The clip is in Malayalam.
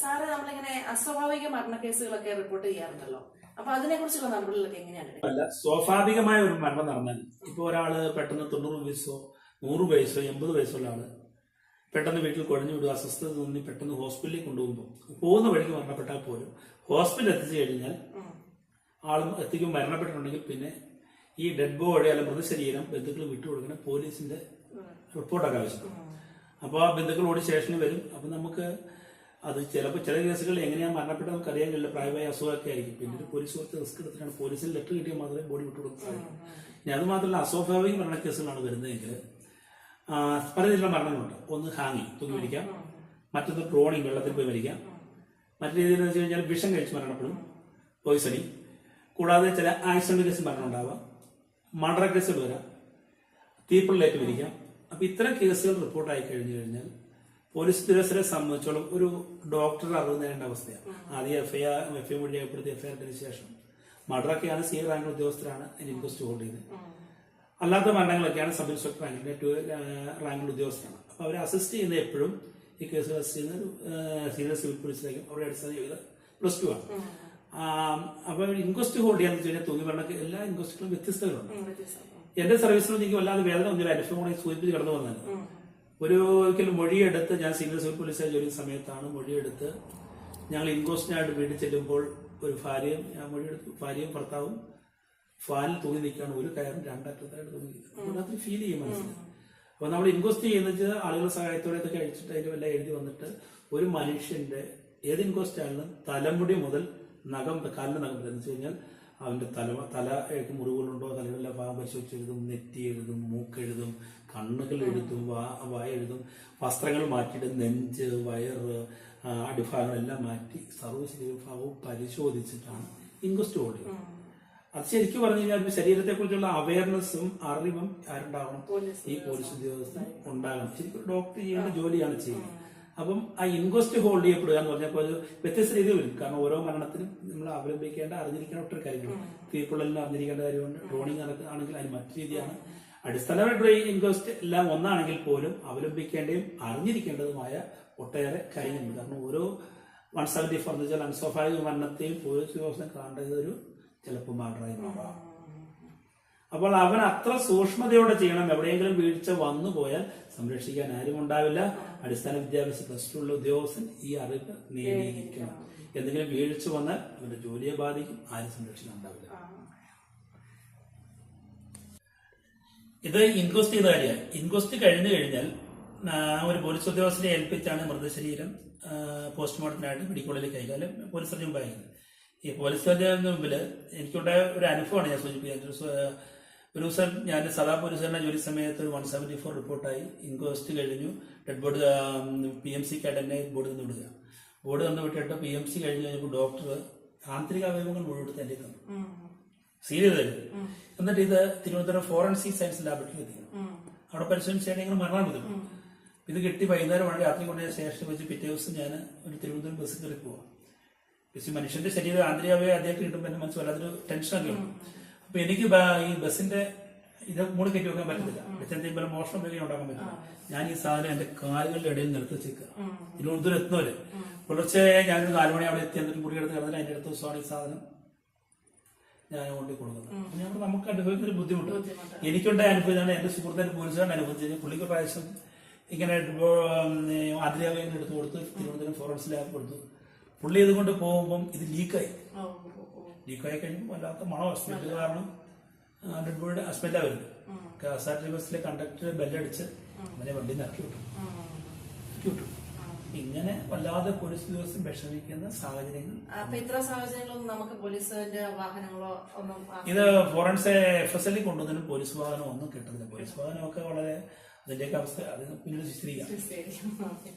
സാറ് നമ്മളിങ്ങനെ അസ്വാഭാവിക മരണക്കേസുകളൊക്കെ റിപ്പോർട്ട് ചെയ്യാറുണ്ടല്ലോ. അപ്പൊ അതിനെ കുറിച്ചുള്ള നടപടികളൊക്കെ എങ്ങനെയാണ്? അല്ല, സ്വാഭാവികമായ ഒരു മരണം നടന്നാൽ ഇപ്പൊ ഒരാള് പെട്ടെന്ന് 90 വയസ്സോ 100 വയസ്സോ 80 വയസ്സുള്ള ആള് പെട്ടെന്ന് വീട്ടിൽ കുഴഞ്ഞു വിടുക, അസ്വസ്ഥത തോന്നി പെട്ടെന്ന് ഹോസ്പിറ്റലിൽ കൊണ്ടുപോകുമ്പോൾ പോകുന്ന വഴിക്ക് മരണപ്പെട്ടാൽ പോലും ഹോസ്പിറ്റലിൽ എത്തിച്ചു കഴിഞ്ഞാൽ ആളും എത്തിക്കും മരണപ്പെട്ടിട്ടുണ്ടെങ്കിൽ പിന്നെ ഈ ഡെഡ് ബോഡി അല്ലെങ്കിൽ മൃതശരീരം ബന്ധുക്കൾ വിട്ടുകൊടുക്കണം, പോലീസിന്റെ റിപ്പോർട്ടൊക്കെ ആവശ്യമാണ്. അപ്പോൾ ആ ബന്ധുക്കൾ ഓടി സ്റ്റേഷനിൽ വരും. അപ്പൊ നമുക്ക് അത് ചിലപ്പോൾ ചില കേസുകളിൽ എങ്ങനെയാണ് മരണപ്പെട്ടത് നമുക്ക് അറിയാൻ കഴിയില്ല, പ്രായമായ അസുഖമൊക്കെ ആയിരിക്കും. പിന്നെ ഒരു പോലീസ് റിസ്ക് എടുത്തിട്ടാണ് പോലീസിൽ ലെറ്റർ കിട്ടിയാൽ മാത്രമേ ബോഡി വിട്ടുകൊടുക്കാൻ സാധിക്കും. ഇനി അത് മാത്രമല്ല, അസ്വാഭാവിക മരണക്കേസുകളാണ് വരുന്നതെങ്കിൽ പലതരത്തിലുള്ള മരണങ്ങളുണ്ട്. ഒന്ന് ഹാങ്ങിങ്, തൂങ്ങി മരിക്കാം. മറ്റൊന്ന് ഡ്രോണിങ്, വെള്ളത്തിൽ പോയി മരിക്കാം. മറ്റു രീതിയിൽ വെച്ച് കഴിഞ്ഞാൽ വിഷം കഴിച്ച് മരണപ്പെടും, പോയിസണിങ്. കൂടാതെ ചില ആക്സിഡന്റ് കേസ് മരണം ഉണ്ടാവാം, മർഡർ കേസുകൾ വരാം, തീപ്പൊള്ളലേറ്റ് മരിക്കാം. അപ്പൊ ഇത്തരം കേസുകൾ റിപ്പോർട്ടായി കഴിഞ്ഞു കഴിഞ്ഞാൽ പോലീസ് ഉദ്യോഗസ്ഥരെ സംബന്ധിച്ചോളം ഒരു ഡോക്ടർ അറിവ് നേടേണ്ട അവസ്ഥയാണ്. ആദ്യം എഫ്ഐആർ വഴി രേഖപ്പെടുത്തിയ എഫ്ഐആറിന് ശേഷം മർഡറൊക്കെയാണ് സി റാങ്ക് ഉദ്യോഗസ്ഥരാണ് അതിന് ഇൻക്വസ്റ്റ് ഹോൾഡ് ചെയ്യുന്നത്. അല്ലാത്ത മരണങ്ങളൊക്കെയാണ് സബ് ഇൻസ്പെക്ടർ റാങ്കിന്റെ റാങ്കിന്റെ ഉദ്യോഗസ്ഥരാണ്. അപ്പൊ അവരെ അസിസ്റ്റ് ചെയ്യുന്ന എപ്പോഴും ഈ കേസുകൾ അസിസ്റ്റ് ചെയ്യുന്ന സീനിയർ സിവിൽ പോലീസിലേക്കും അവരുടെ അടിസ്ഥാന യോഗ്യത +2 ആണ്. അപ്പൊ ഇൻക്വസ്റ്റ് ഹോൾഡ് ചെയ്യാന്ന് വെച്ച് കഴിഞ്ഞാൽ തൂങ്ങി മരണ എല്ലാ ഇൻക്വസ്റ്റുകളും വ്യത്യസ്തങ്ങളുണ്ട്. എന്റെ സർവീസിൽ എനിക്ക് വല്ലാതെ വേദന ഒന്നും അനുഭവം കൂടെ സൂചിപ്പിച്ച് കടന്നു വന്നത് ഒരിക്കലും മൊഴിയെടുത്ത് ഞാൻ സീനിയർ സിവിൽ പോലീസായി ജോലി സമയത്താണ് മൊഴിയെടുത്ത് ഞങ്ങൾ ഇൻക്വസ്റ്റിനായിട്ട് വീട്ടിൽ ചെല്ലുമ്പോൾ ഒരു ഭാര്യയും ഭർത്താവും ഫാനിൽ തൂങ്ങി നിൽക്കുകയാണ്. ഒരു കയറും രണ്ടറ്റത്തായിട്ട് തൂങ്ങി നിൽക്കുക. അത് ഫീൽ ചെയ്യും മനസ്സിൽ. അപ്പൊ നമ്മൾ ഇൻക്വസ്റ്റ് ചെയ്യുന്നത് ആളുകളുടെ സഹായത്തോടെ ഒക്കെ കഴിച്ചിട്ട് അതിന്റെ എല്ലാം എഴുതി വന്നിട്ട് ഒരു മനുഷ്യന്റെ ഏത് ഇൻക്വസ്റ്റ് ആണെങ്കിലും തലമുടി മുതൽ കാലിന്റെ നഖം വരെ എന്ന് വെച്ച് കഴിഞ്ഞാൽ അവന്റെ തലയ്ക്ക് മുറിവുകളുണ്ടോ, തലകളിലെ ഭാഗം പരിശോധിച്ച് എഴുതും, നെറ്റി എഴുതും, മൂക്കെഴുതും, കണ്ണുകൾ എഴുതും, വായ എഴുതും, വസ്ത്രങ്ങൾ മാറ്റിയിട്ട് നെഞ്ച്, വയറ്, അടിഭാഗം എല്ലാം മാറ്റി സർവ്വശരീരഭാഗവും പരിശോധിച്ചിട്ടാണ് ഇൻക്വസ്റ്റ് ഹോൾഡ് ചെയ്യുന്നത്. അത് ശരിക്കും പറഞ്ഞു കഴിഞ്ഞാൽ ശരീരത്തെ കുറിച്ചുള്ള അവയർനെസ്സും അറിവും ആരുണ്ടാവണം? ഈ പോലീസ് ഉദ്യോഗസ്ഥൻ ഉണ്ടാകണം. ശരിക്കും ഡോക്ടർ ചെയ്യേണ്ട ജോലിയാണ് ചെയ്യുന്നത്. അപ്പം ആ ഇൻക്വസ്റ്റ് ഹോൾഡ് ചെയ്യപ്പെടുക എന്ന് പറഞ്ഞപ്പോൾ ഒരു വ്യത്യസ്ത രീതി വരും. കാരണം ഓരോ മരണത്തിനും നമ്മൾ അവലംബിക്കേണ്ട അറിഞ്ഞിരിക്കേണ്ട ഒട്ടൊരു കാര്യങ്ങളുണ്ട്. തീപ്പൊള്ളലിന് അറിഞ്ഞിരിക്കേണ്ട കാര്യമുണ്ട്. ഡ്രോണിങ് ആണെങ്കിൽ അതിന് മറ്റു രീതിയാണ്. അടിസ്ഥാനമായിട്ട് ഇൻക്വസ്റ്റ് എല്ലാം ഒന്നാണെങ്കിൽ പോലും അവലംബിക്കേണ്ടതും അറിഞ്ഞിരിക്കേണ്ടതുമായ ഒട്ടേറെ കാര്യങ്ങളുണ്ട്. കാരണം ഓരോ 174 എന്ന് വെച്ചാൽ അൻസ്വാഭാവിക മരണത്തെയും പോലീസ് ഉദ്യോഗസ്ഥൻ കാണേണ്ടത് ഒരു ചിലപ്പോൾ മർഡറായി മാറാം. അപ്പോൾ അവൻ അത്ര സൂക്ഷ്മതയോടെ ചെയ്യണം. എവിടെയെങ്കിലും വീഴ്ച വന്നു പോയാൽ സംരക്ഷിക്കാൻ ആരും ഉണ്ടാവില്ല. അടിസ്ഥാന വിദ്യാഭ്യാസ +2 ഉള്ള ഉദ്യോഗസ്ഥൻ ഈ അറിവ് നേടിയിരിക്കണം. എന്തെങ്കിലും വീഴ്ച വന്നാൽ അവന്റെ ജോലിയെ ബാധിക്കും, ആരും സംരക്ഷിക്കാൻ ഉണ്ടാവില്ല. ഇത് ഇൻക്വസ്റ്റ് ചെയ്ത കാര്യമാണ്. ഇൻക്വസ്റ്റ് കഴിഞ്ഞു കഴിഞ്ഞാൽ ഒരു പോലീസ് ഉദ്യോഗസ്ഥരെ ഏൽപ്പിച്ചാണ് മൃതശരീരം പോസ്റ്റ്മോർട്ടത്തിനായിട്ട് മെഡിക്കോളിലേക്ക് അയക്കാനും പോലീസ് സർജൻ മുമ്പ് അയക്കുന്നത്. ഈ പോലീസ് സർജന് മുമ്പിൽ എനിക്കുണ്ടായ ഒരു അനുഭവമാണ് ഞാൻ സൂചിപ്പിക്കുന്നത്. ഒരു ദിവസം ഞാൻ സദാ പോലീസുകാരൻ്റെ ജോലി സമയത്ത് ഒരു 174 റിപ്പോർട്ടായി. ഇൻക്വസ്റ്റ് കഴിഞ്ഞു. ഡെഡ് ബോഡി PMC അക്കാഡമിനെ ബോർഡ് നിന്ന് വിടുക. ബോർഡ് നിന്ന് വിട്ടിട്ട് PMC കഴിഞ്ഞ് കഴിഞ്ഞപ്പോൾ ഡോക്ടർ ആന്തരിക അവയവങ്ങൾ മുഴുവൻ എടുത്ത് എൻ്റെ തന്നു, സീൽ ചെയ്ത്. എന്നിട്ട് ഇത് തിരുവനന്തപുരം ഫോറൻസിക് സയൻസ് ലാബറട്ടറി എത്തിക്കണം. അവിടെ പരിശോധിച്ചാൽ ഞങ്ങൾ മരണം കൊടുക്കും. ഇത് കിട്ടി വൈകുന്നേരമാണ്. രാത്രി കൊണ്ടുപോയ സ്റ്റേഷനിൽ വെച്ച് പിറ്റേ ദിവസം ഞാൻ ഒരു തിരുവനന്തപുരം ബസ് കയറി പോവാം. മനുഷ്യന്റെ ശരീരം ആന്തരിക അവയവം ആദ്യമായിട്ട് കിട്ടുമ്പോൾ എന്റെ മനസ്സിൽ വല്ലാത്തൊരു ടെൻഷനൊക്കെ ഉണ്ട്. അപ്പൊ എനിക്ക് ഈ ബസിന്റെ ഇത് മൂടി കയറ്റി വെക്കാൻ പറ്റത്തില്ല. എന്തെങ്കിലും മോഷണം വരികയും ഉണ്ടാക്കാൻ പറ്റില്ല. ഞാൻ ഈ സാധനം എന്റെ കാലുകളുടെ ഇടയിൽ നിർത്തി വെച്ചേക്കുക. തിരുവനന്തപുരം എത്തുന്നവര് പുലർച്ചെ ഞാനൊരു 4 മണി അവിടെ എത്തി. എന്നിട്ട് മുറിയെടുത്ത് കിടന്നിട്ട് അതിന്റെ അടുത്ത ദിവസമാണ് ഈ സാധനം ഞാൻ കൊണ്ടു കൊടുക്കുന്നത്. നമുക്ക് അനുഭവിക്കുന്ന ഒരു ബുദ്ധിമുട്ട് എനിക്കുണ്ടായ അനുഭവം ഇതാണ്. എന്റെ സുഹൃത്തിന്റെ പോലീസുകാരൻ അനുഭവിച്ചത്. പുള്ളിക്ക് പ്രാവശ്യം ഇങ്ങനെ ആന്തരിക അവയവങ്ങൾ എടുത്തു കൊടുത്ത് തിരുവനന്തപുരം ഫോറൻസിക് ലാബ് കൊടുത്തു. പുള്ളി ഇതുകൊണ്ട് പോകുമ്പം ഇത് ലീക്കായി കഴിയുമ്പോൾ വല്ലാത്ത മണം സ്മെല്ല് കാരണം ഡെഡ് ബോഡിയുടെ സ്മെല്ലാ വരുന്നത്. KSRTC ബസ്സിലെ കണ്ടക്ടർ ബെല്ലടിച്ച് അവനെ വണ്ടി ഇറക്കി വിട്ടു. ഇങ്ങനെ വല്ലാതെ പോലീസ് ഉദ്യോഗസ്ഥൻ വിഷമിക്കുന്ന സാഹചര്യങ്ങൾ. ഇത് ഫോറൻസിക് FSL കൊണ്ടുവന്നാലും പോലീസ് വാഹനം ഒന്നും കിട്ടുന്നില്ല. പോലീസ് വാഹനമൊക്കെ വളരെ അതിന്റെയൊക്കെ അവസ്ഥ അത് പിന്നീട് ചിത്രീകരിക്കാം.